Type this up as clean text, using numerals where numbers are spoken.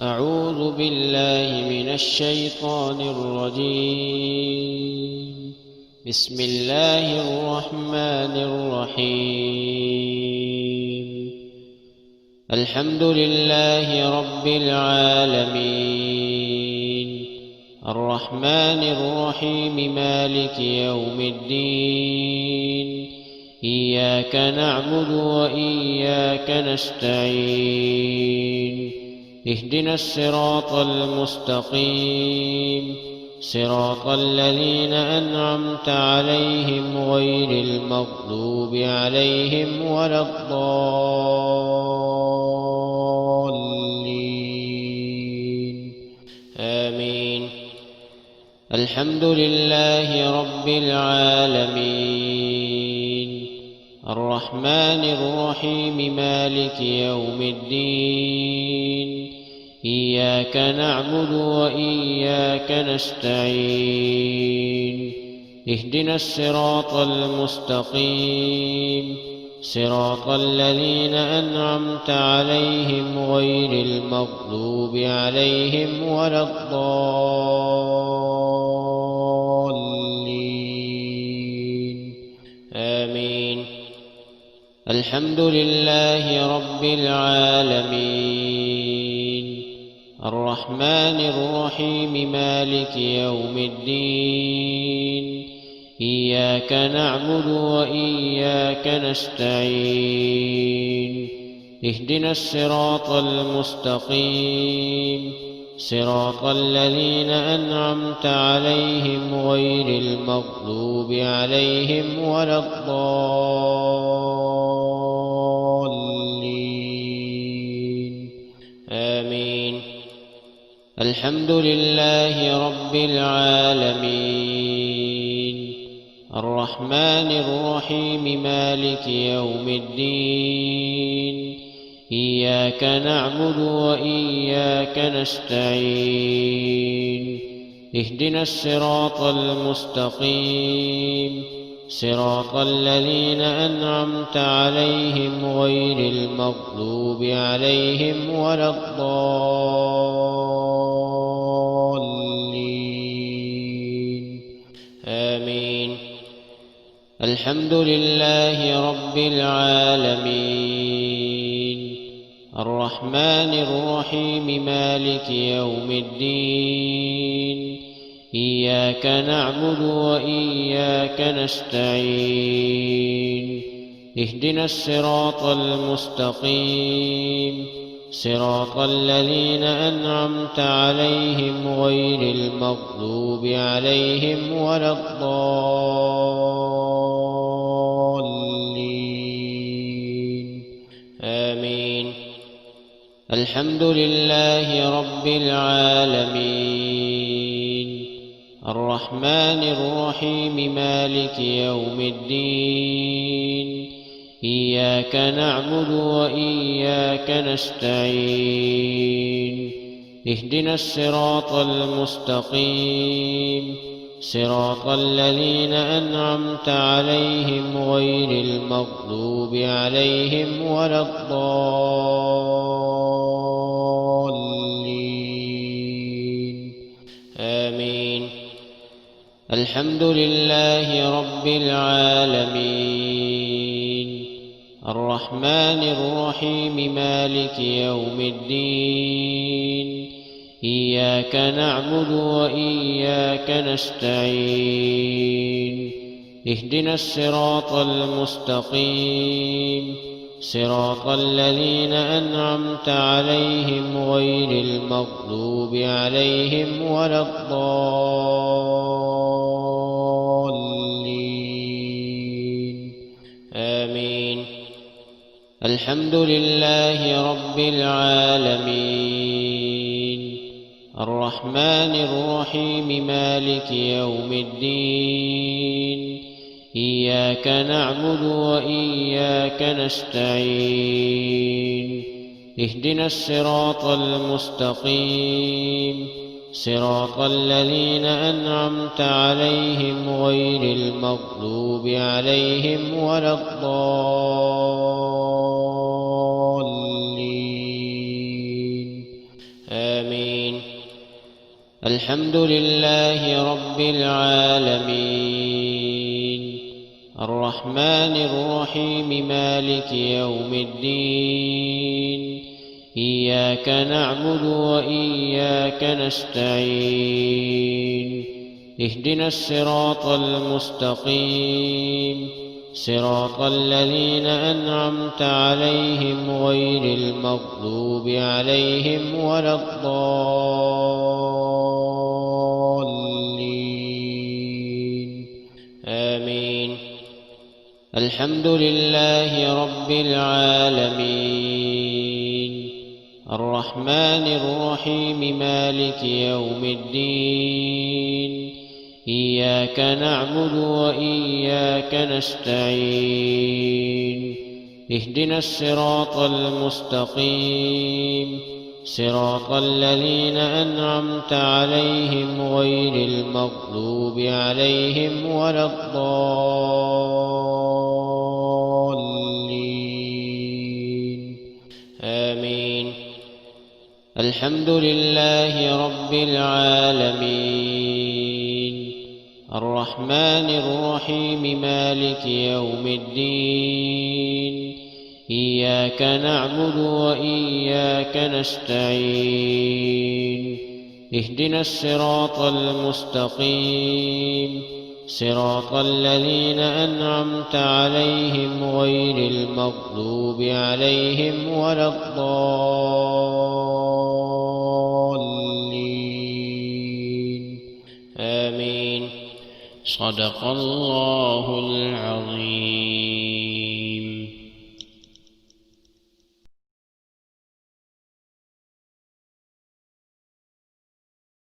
أعوذ بالله من الشيطان الرجيم. بسم الله الرحمن الرحيم. الحمد لله رب العالمين، الرحمن الرحيم، مالك يوم الدين. إياك نعبد وإياك نستعين. اهدنا الصراط المستقيم، صراط الذين أنعمت عليهم غير المغضوب عليهم ولا الضالين. آمين. الحمد لله رب العالمين، الرحمن الرحيم، مالك يوم الدين. إياك نعبد وإياك نستعين. اهدنا الصراط المستقيم، صراط الذين أنعمت عليهم غير المغضوب عليهم ولا الضالين. آمين. الحمد لله رب العالمين، الرحمن الرحيم، مالك يوم الدين. إياك نعبد وإياك نستعين. اهدنا الصراط المستقيم، صراط الذين أنعمت عليهم غير المغضوب عليهم ولا الضالين. آمين. الحمد لله رب العالمين، الرحمن الرحيم، مالك يوم الدين. إياك نعبد وإياك نستعين. اهدنا الصراط المستقيم، صراط الذين أنعمت عليهم غير المغضوب عليهم ولا الضالين. آمين. الحمد لله رب العالمين، الرحمن الرحيم، مالك يوم الدين. إياك نعبد وإياك نستعين. اهدنا الصراط المستقيم، صراط الذين أنعمت عليهم غير المغضوب عليهم ولا الضالين. آمين. الحمد لله رب العالمين، الرحمن الرحيم، مالك يوم الدين. إياك نعبد وإياك نستعين. اهدنا الصراط المستقيم، صراط الذين أنعمت عليهم غير المغضوب عليهم ولا الضالين. آمين. الحمد لله رب العالمين، الرحمن الرحيم، مالك يوم الدين. إياك نعبد وإياك نستعين. اهدنا الصراط المستقيم، صراط الذين أنعمت عليهم غير المغضوب عليهم ولا الضالين. آمين. الحمد لله رب العالمين، الرحمن الرحيم، مالك يوم الدين. إياك نعبد وإياك نستعين. اهدنا الصراط المستقيم، صراط الذين أنعمت عليهم غير المغضوب عليهم ولا الضالين. آمين. الحمد لله رب العالمين، الرحمن الرحيم، مالك يوم الدين. إياك نعبد وإياك نستعين. اهدنا الصراط المستقيم، صراط الذين أنعمت عليهم غير المغضوب عليهم ولا الضالين. آمين. الحمد لله رب العالمين، الرحمن الرحيم، مالك يوم الدين. إياك نعبد وإياك نستعين. اهدنا الصراط المستقيم، صراط الذين أنعمت عليهم غير المغضوب عليهم ولا الضالين. آمين. الحمد لله رب العالمين، الرحمن الرحيم، مالك يوم الدين. إياك نعبد وإياك نستعين. اهدنا الصراط المستقيم، صراط الذين أنعمت عليهم غير المغضوب عليهم ولا الضالين. آمين. صدق الله العظيم.